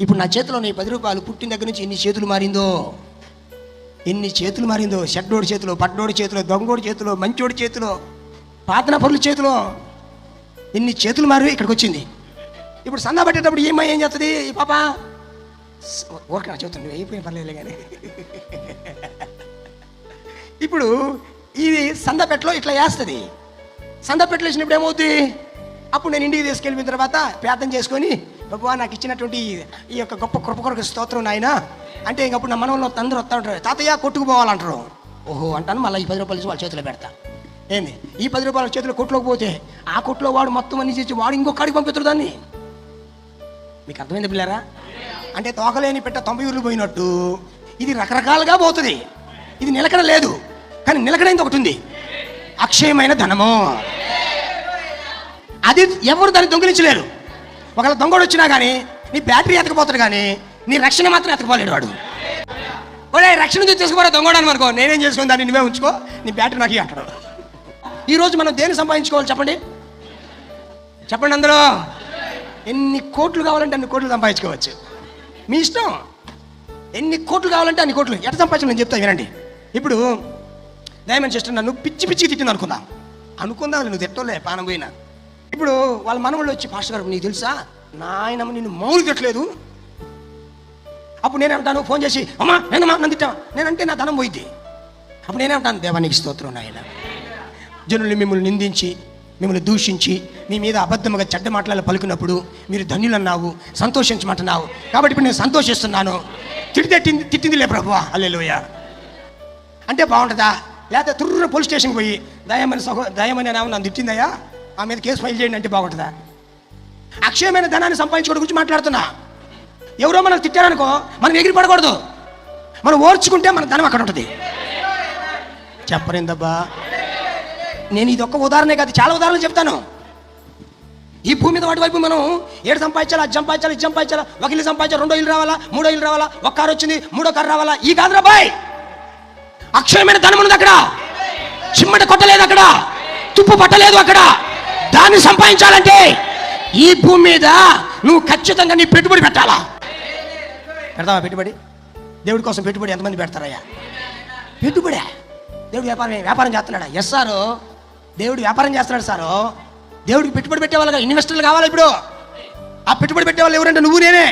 ఇప్పుడు నా చేతిలో నీ 10 రూపాయలు పుట్టిన దగ్గర నుంచి ఎన్ని చేతులు మారిందో, షడ్డోడి చేతిలో, పడ్డోడి చేతిలో, దొంగోడి చేతిలో, మంచోడి చేతిలో, పాతన పరుల చేతిలో ఎన్ని చేతులు మారి ఇక్కడికి వచ్చింది. ఇప్పుడు సందా పట్టేటప్పుడు ఏం చేస్తుంది ఈ పాప? ఓకే నా చెబుతుంది, అయిపోయిన పర్లేదు కానీ ఇప్పుడు ఇది సందపెట్టలో ఇట్లా వేస్తుంది. సందపెట్టలో వేసినప్పుడు ఏమవుతుంది? అప్పుడు నేను ఇంటికి తీసుకెళ్ళిన తర్వాత ప్రార్థన చేసుకొని, ప్రభువా నాకు ఇచ్చినటువంటి ఈ యొక్క గొప్ప కృప కొరకు స్తోత్రం నాయన అంటే, ఇంకప్పుడు నా మనవల్లో అందరూ వస్తూ ఉంటారు, తాతయ్య కొట్టుకుపోవాలంటారు. ఓహో అంటాను, మళ్ళీ ఈ 10 రూపాయలు వాళ్ళ చేతిలో పెడతా. ఏంది ఈ 10 రూపాయల చేతిలో కొట్టులోకి పోతే ఆ కొట్టులో వాడు మొత్తం అన్ని చేసి వాడు ఇంకొక కాడికి పంపిస్తారు దాన్ని. మీకు అర్థమైంది పిల్లారా? అంటే తోకలేని పెట్ట 90 ఊర్లు పోయినట్టు ఇది రకరకాలుగా పోతుంది. ఇది నిలకడ లేదు, కానీ నిలకడైంది ఒకటి ఉంది, అక్షయమైన ధనము. అది ఎవరు దాన్ని దొంగిలించలేరు. ఒకవేళ దొంగడు వచ్చినా కానీ నీ బ్యాటరీ ఎతకపోతాడు, కానీ నీ రక్షణ మాత్రం ఎతకపోలేడు వాడు. ఒరే రక్షణ తీసుకుపోరా దొంగడాను అనుకో, నేనేం చేసుకుని దాన్ని నువ్వే ఉంచుకో, నీ బ్యాటరీ నాకు అంటాడు. ఈరోజు మనం దేన్ని సంపాదించుకోవాలి చెప్పండి? అందులో ఎన్ని కోట్లు కావాలంటే అన్ని కోట్లు సంపాదించుకోవచ్చు, మీ ఇష్టం. ఎన్ని కోట్లు కావాలంటే అన్ని కోట్లు ఎట్లా సంపాదించాలి నేను చెప్తా వినండి. ఇప్పుడు దయమని సిస్టర్ నన్ను పిచ్చి తిట్టింది అనుకుందాం, నువ్వు తిట్టలే పానం పోయినా. ఇప్పుడు వాళ్ళ మనవాళ్ళు వచ్చి, పాస్టర్ గారు నీకు తెలుసా నాయనమ్మ నిన్ను మౌలు తిట్టలేదు. అప్పుడు నేనేమంటాను, ఫోన్ చేసి అమ్మా నన్ను తిట్టావా నేనంటే నా ధనం పోయింది. అప్పుడు నేనేమంటాను, దేవానికి స్తోత్రం నాయన, జనులు మిమ్మల్ని నిందించి మిమ్మల్ని దూషించి మీ మీద అబద్ధముగా చెడ్డ మాటలు పలుకున్నప్పుడు మీరు ధన్యులు అన్నావు, సంతోషించమంటున్నావు, కాబట్టి ఇప్పుడు నేను సంతోషిస్తున్నాను. తిట్టిందిలే ప్రభువా హల్లెలూయా అంటే బాగుంటుందా? లేకపోతే తుర్ర పోలీస్ స్టేషన్కి పోయి దయమని నన్ను తిట్టిందయ్యా, ఆ మీద కేసు ఫైల్ చేయండి అంటే బాగుంటుందా? అక్షయమైన ధనాన్ని సంపాదించుకోవడం గురించి మాట్లాడుతున్నా. ఎవరో మనకు తిట్టారనుకో మనం ఎగిరి పడకూడదు, మనం ఓర్చుకుంటే మన ధనం అక్కడ ఉంటుంది. చెప్పరేందబ్బా, నేను ఇది ఒక్క ఉదాహరణే కాదు, చాలా ఉదాహరణలు చెప్తాను. ఈ భూమి మీద వాటి వైపు మనం ఏడు సంపాదించాలా, అది సంపాదించాలా, ఒక ఇల్లు సంపాదించాలి, 2 ఇల్లు రావాలా, 3వ ఇల్లు రావాలా, ఒక కారు వచ్చింది 3వ కారు రావాలా, ఈ కాదురా బాయ్. అక్షయమైన ధనం ఉంది అక్కడ, చిమ్మట కొట్టలేదు అక్కడ, తుప్పు పట్టలేదు అక్కడ. దాన్ని సంపాదించాలంటే ఈ భూమి మీద నువ్వు ఖచ్చితంగా నీ పెట్టుబడి పెట్టాలా. పెడతావా పెట్టుబడి? దేవుడి కోసం పెట్టుబడి ఎంతమంది పెడతారయ్యా? పెట్టుబడే. దేవుడు వ్యాపారం చేస్తున్నాడా? ఎస్ సారు, దేవుడు వ్యాపారం చేస్తున్నాడు సారు. దేవుడికి పెట్టుబడి పెట్టేవాళ్ళగా ఇన్వెస్టర్లు కావాలి. ఇప్పుడు ఆ పెట్టుబడి పెట్టేవాళ్ళు ఎవరంటే నువ్వు నేనే.